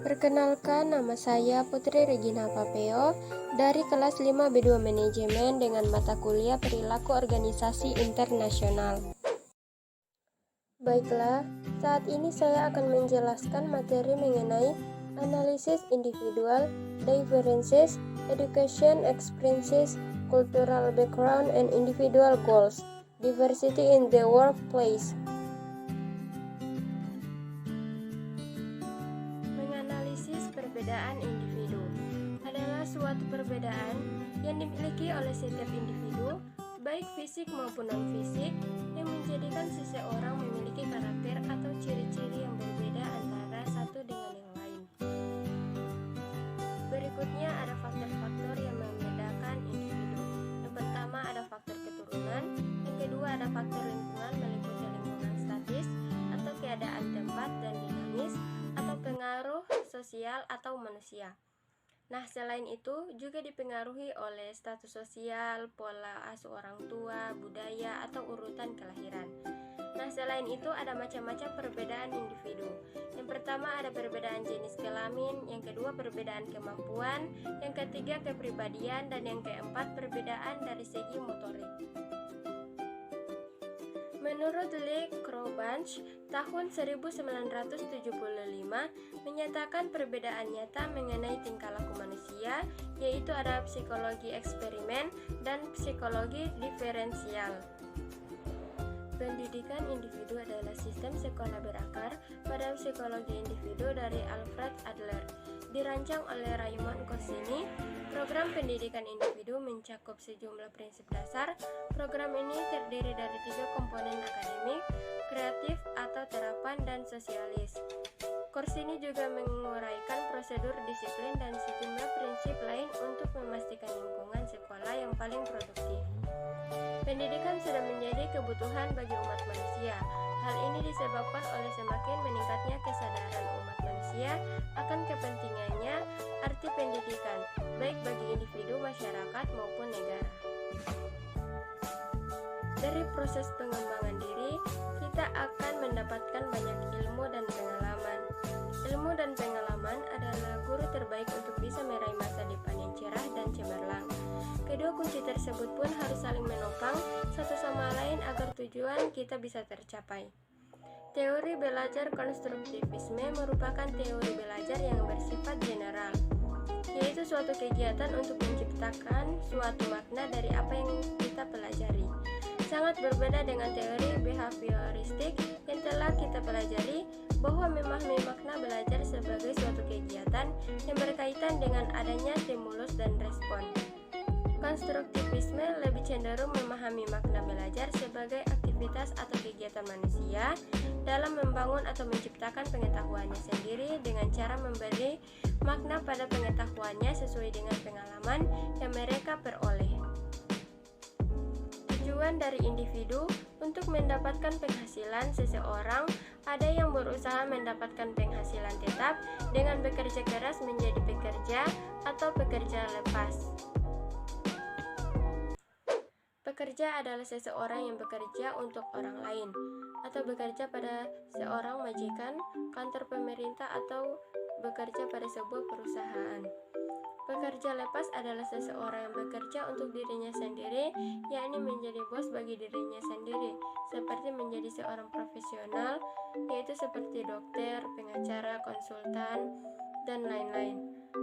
Perkenalkan, nama saya Putri Regina Papeo dari kelas 5B2 Manajemen dengan mata kuliah Perilaku Organisasi Internasional. Baiklah, saat ini saya akan menjelaskan materi mengenai analisis individual, differences, education experiences, cultural background, and individual goals, diversity in the workplace. Menganalisis perbedaan individu adalah suatu perbedaan yang dimiliki oleh setiap individu, baik fisik maupun non-fisik, yang menjadikan seseorang memiliki karakter atau ciri-ciri yang berbeda antara satu dengan yang lain. Berikutnya ada faktor-faktor yang membedakan individu. Yang pertama ada faktor keturunan, yang kedua ada faktor lingkungan meliputi lingkungan statis atau keadaan tempat dan dinamis, atau pengaruh sosial atau manusia. Nah, selain itu juga dipengaruhi oleh status sosial, pola asuh orang tua, budaya, atau urutan kelahiran. Nah, selain itu ada macam-macam perbedaan individu. Yang pertama ada perbedaan jenis kelamin, yang kedua perbedaan kemampuan, yang ketiga kepribadian, dan yang keempat perbedaan dari segi motorik. Menurut Lee Crowbunch, tahun 1975 menyatakan perbedaan nyata mengenai tingkah laku manusia, yaitu ada psikologi eksperimen dan psikologi diferensial. Pendidikan individu adalah sistem sekolah berakar pada psikologi individu dari Alfred Adler. Dirancang oleh Raymond Korsini, program pendidikan individu mencakup sejumlah prinsip dasar. Program ini terdiri dari 3 komponen akademik, kreatif atau terapan, dan sosialis. Korsini juga menguraikan prosedur disiplin dan sejumlah prinsip lain untuk memastikan lingkungan sekolah yang paling produktif. Pendidikan sudah menjadi kebutuhan bagi umat manusia. Hal ini disebabkan oleh semakin meningkatnya kesadaran umat manusia akan kepentingannya arti pendidikan, baik bagi individu, masyarakat, maupun negara. Dari proses pengembangan diri, kita akan mendapatkan banyak ilmu dan pengalaman. Ilmu dan pengalaman adalah guru terbaik untuk bisa meraih masa depan yang cerah dan cemerlang. Kedua kunci tersebut pun harus saling menopang satu sama lain agar tujuan kita bisa tercapai. Teori belajar konstruktivisme merupakan teori belajar yang bersifat general, yaitu suatu kegiatan untuk menciptakan suatu makna dari apa yang kita pelajari. Sangat berbeda dengan teori behavioristik yang telah kita pelajari, bahwa memahami makna belajar sebagai suatu kegiatan yang berkaitan dengan adanya stimulus dan respon. Konstruktivisme lebih cenderung memahami makna belajar sebagai aktivitas atau kegiatan manusia dalam membangun atau menciptakan pengetahuannya sendiri dengan cara memberi makna pada pengetahuannya sesuai dengan pengalaman yang mereka peroleh. Tujuan dari individu untuk mendapatkan penghasilan seseorang, ada yang berusaha mendapatkan penghasilan tetap dengan bekerja keras menjadi pekerja atau pekerja lepas. Pekerja adalah seseorang yang bekerja untuk orang lain, atau bekerja pada seorang majikan, kantor pemerintah, atau bekerja pada sebuah perusahaan. Pekerja lepas adalah seseorang yang bekerja untuk dirinya sendiri, yakni menjadi bos bagi dirinya sendiri, seperti menjadi seorang profesional, yaitu seperti dokter, pengacara, konsultan, dan lain-lain.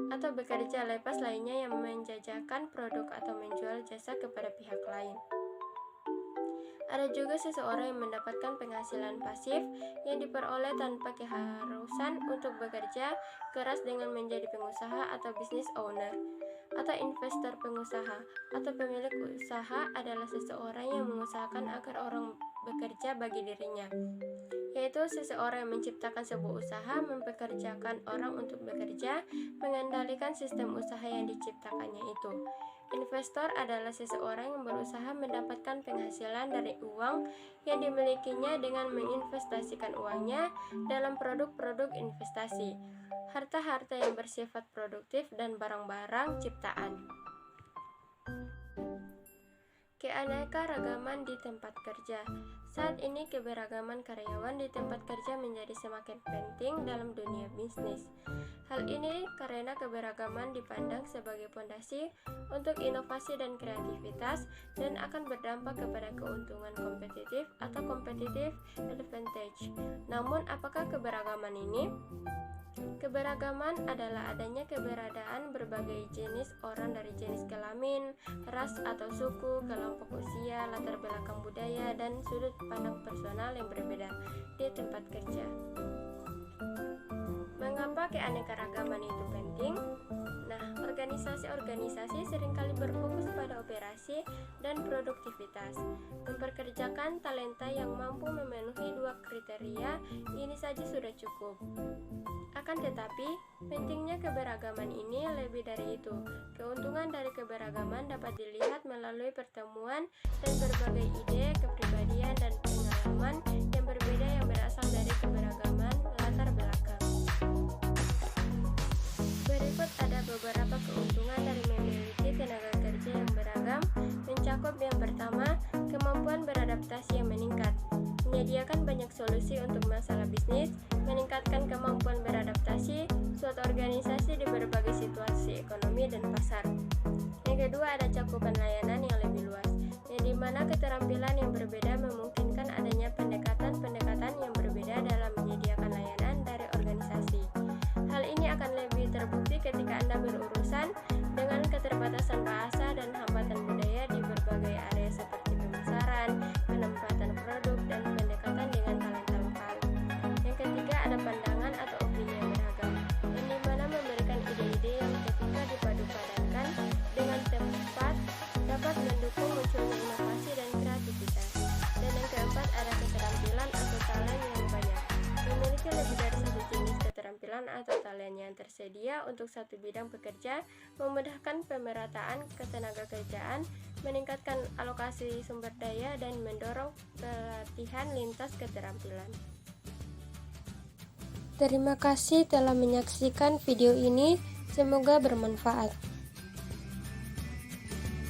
Atau bekerja lepas lainnya yang menjajakan produk atau menjual jasa kepada pihak lain. Ada juga seseorang yang mendapatkan penghasilan pasif yang diperoleh tanpa keharusan untuk bekerja keras dengan menjadi pengusaha atau business owner. Atau investor pengusaha atau pemilik usaha adalah seseorang yang mengusahakan agar orang bekerja bagi dirinya, yaitu seseorang yang menciptakan sebuah usaha, mempekerjakan orang untuk bekerja, mengendalikan sistem usaha yang diciptakannya itu. Investor adalah seseorang yang berusaha mendapatkan penghasilan dari uang yang dimilikinya dengan menginvestasikan uangnya dalam produk-produk investasi, harta-harta yang bersifat produktif, dan barang-barang ciptaan. Keanekaragaman di tempat kerja. Saat ini keberagaman karyawan di tempat kerja menjadi semakin penting dalam dunia bisnis. Hal ini karena keberagaman dipandang sebagai fondasi untuk inovasi dan kreativitas dan akan berdampak kepada keuntungan kompetitif atau competitive advantage. Namun, apakah keberagaman ini? Keberagaman adalah adanya keberadaan berbagai jenis orang dari jenis kelamin, ras atau suku, kelompok usia, latar belakang budaya, dan sudut pandang personal yang berbeda di tempat kerja. Mengapa keanekaragaman itu penting? Nah, organisasi-organisasi seringkali berfokus pada operasi dan produktivitas. Memperkerjakan talenta yang mampu memenuhi dua kriteria ini saja sudah cukup. Akan tetapi, pentingnya keberagaman ini lebih dari itu. Keuntungan dari keberagaman dapat dilihat melalui pertemuan dan berbagai ide, kepribadian, dan pengalaman yang berbeda yang berasal dari keberagaman latar belakang. Berikut ada beberapa keuntungan dari memiliki tenaga kerja yang beragam, mencakup yang pertama, kemampuan beradaptasi yang meningkat. Menyediakan banyak solusi untuk masalah bisnis, meningkatkan kemampuan beradaptasi suatu organisasi di berbagai situasi ekonomi dan pasar. Yang kedua, ada cakupan layanan yang lebih luas, yang dimana keterampilan yang berbeda memungkinkan adanya pendekatan-pendekatan yang berbeda dalam menyediakan layanan dari organisasi. Hal ini akan lebih terbukti ketika Anda berurusan dengan keterbatasan bahasa dan hambatan budaya di berbagai area seperti pemasaran, penempatan produk, dan pendekatan dengan talenta lokal. Yang ketiga, ada pandangan atau opini yang beragam, yang dimana memberikan ide-ide yang ketika dipadu-padankan dengan tempat dapat mendukung munculnya inovasi dan kreativitas. Dan yang keempat, ada keterampilan atau talent yang banyak. Memiliki lebih dari satu jenis keterampilan atau talent yang tersedia untuk satu bidang pekerja, memudahkan pemerataan ketenagakerjaan, meningkatkan alokasi sumber daya, dan mendorong pelatihan lintas keterampilan. Terima kasih telah menyaksikan video ini, semoga bermanfaat.